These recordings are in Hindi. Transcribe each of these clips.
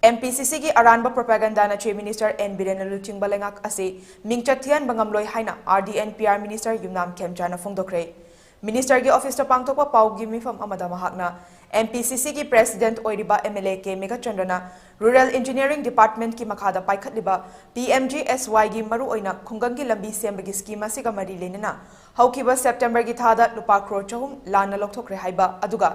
MPCC की aranba propaganda na Chief Minister N.Biren luchingba leingak ase mingchat thihanba ngamloi haina RD&PR Minister Yumnam Khemchand fongdokhre. Minister की ऑफिस पांगथोकपा पाउगी मिफम अमदा महाकना MPCC की प्रेसिडेंट ओइरिबा MLA के मेघचंद्रना रूरल इंजीनियरिंग डिपार्टमेंट की मखादा पाइखतलिबा PMGSY की मरु ओइना खुंगंग की लंबी सेंबगी स्कीम असिगा मरी लेनना हौखिबा सेप्टेंबर की थादा लुपा करोड़ चहुम लाना लौथोखरे हाइबा अदुगा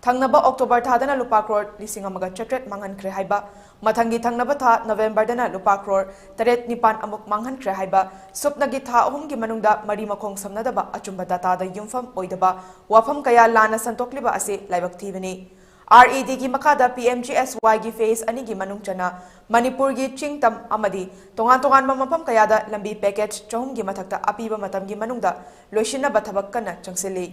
थंगनबा अक्टोबर थादना लुपा करोड़ लिसिंग अमगा चट्रेट मांगनखरे हाइबा मथंगी थंगनबा था नवंबर दना लुपा करोड़ तरेट निपान अमुक मांगनखरे हाइबा सुपनगी था अहुम की मनुंगदा मरी मखोंग समनदबा अचुंबा दातादा युमफम ओइदबा वाफम कया लाना संतोकलिबा असे लाइबक थीबनी RED की मखादा PMGSY की फेस अनि की मनुंग चना मणिपुर की चिंगतम अमदी तोंगान तोंगान मफम कयादा लंबी पैकेज चहुम की मथक्ता अपीबा मतम की मनुंगदा लोइसिनबा थबक कन्ना चंगसिली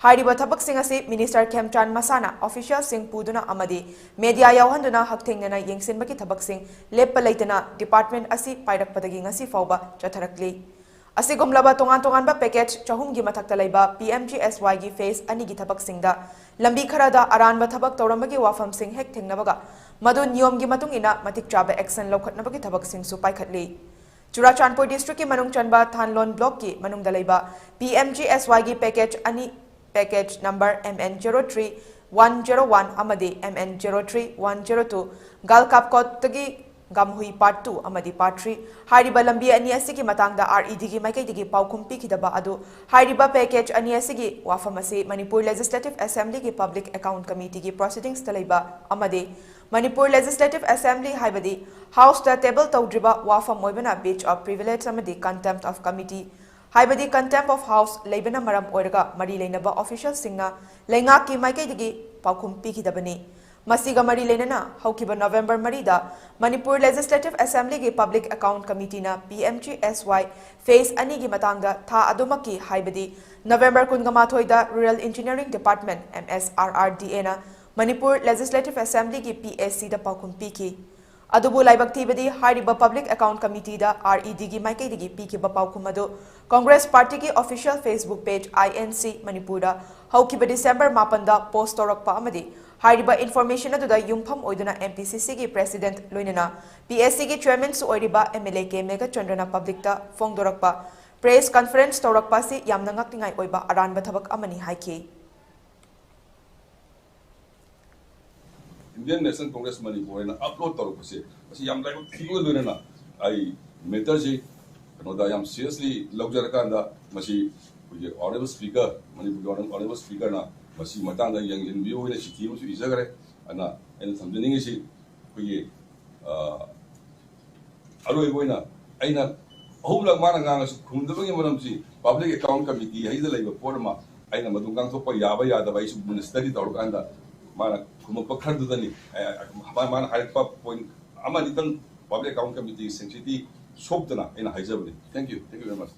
हाइरिबा थबक सिंह असे मिनिस्टर खेमचांद मसाना ऑफिशियल सिंह पुदुना अमदी मीडिया यावहंदुना हकथेंगना येंगसिनबकी थबक सिंह लेप्पा लेतना डिपार्टमेंट असी पाइरकपदगी ngasi फाउबा चथरकली असिगुमलबा तोंगान तोंगानबा पैकेज चहुम की मथक्ता लैबा PMGSY की फेस अनि की थबक सिंहदा लंबी खरादा अरानबा थबक तौरमबगी वाफम सिंह हेक थेंगनबगा मदु नियम की मतुंग इना मतिक चाबा एक्शन लौखतनबगी थबक सिंह सु पाइखतली चुराचांदपुर डिस्ट्रिक्ट की मनुंग चनबा थानलोन ब्लॉक की मनुंग दलैबा PMGSY की पैकेज नंबर MN03-101 अमदी MN03-102 गालकापकोटगी गामहुई पार्ट 2 अमदी पार्ट 3 हाइरिबा लंबी अनि असिगी मतंगदा RED की माइकैदिगी पाउखुम पिखिदबा अदु हाइरिबा पैकेज अनि असिगी वाफम असे मणिपुर लेजिस्लेटिव असेंबली की पब्लिक अकाउंट कमिटी की प्रोसीडिंग्स तलैबा अमदी मणिपुर लेजिस्लेटिव असेंबली हाइबदी हाउस दा टेबल तौद्रिबा वाफम मोइबना बीच ऑफ प्रिविलेज अमदी कंटेम्प्ट ऑफ कमिटी हाइबदी कंटेम्प्ट ऑफ हाउस लेबना मरम ओइरगा मरी लेनबा ऑफिशियल सिंगना लेंगाक की माइकैदिगी पाउखुम पिखिदबनी मसीगा मरी लेनना हौकिबा नवंबर मरीदा मणिपुर लेजिस्लेटिव असेंबली की पब्लिक अकाउंट कमिटी ना PMGSY फेस अनि की मतंगदा था अदुमकी हाइबदी नवंबर 19 दा रूरल इंजीनियरिंग डिपार्टमेंट MSRRDA ना मणिपुर लेजिस्लेटिव असेंबली की PAC दा पाउखुम पिखी अदुबु लाइबक थीबदी हाइरिबा पब्लिक अकाउंट कमिटी दा RED की माइकैदिगी पिखिबा पाउखुम अदु कांग्रेस पार्टी की official Facebook page INC Manipur दा हौकिबा डिसेंबर 9 दा पोस्ट तौरकपा अमदी हाइरिबा इन्फॉर्मेशन अदुदा युमफम ओइदुना MPCC की प्रेसिडेंट लोइनना PSC की चेयरमैन सु ओइरिबा MLA के मेघचंद्रना पब्लिक ता फोंगदोरकपा प्रेस कॉन्फ्रेंस तौरकपा से यामना ngakningai ओइबा अरानबा थबक अमनी हाइखी Indian National Congress Manipur na upload taurakpase masi yam lai thigo loina ai matter ji kanoda yam seriously logjarakanda masi hoje honorable speaker Manipur honorable speaker na masi matang da yang in view ina sikimu su isagare ana en samjening si hoje aroi boina aina ahumlak mana nganga su khumdabagi manam si public account committee haida laiba porma aina madungang thopa yaba yada bai su ministry taurakanda mana kuma pakhar dudani mana haikpa point ama ditang public account committee sensitivity sobdana ina haijabani thank you very much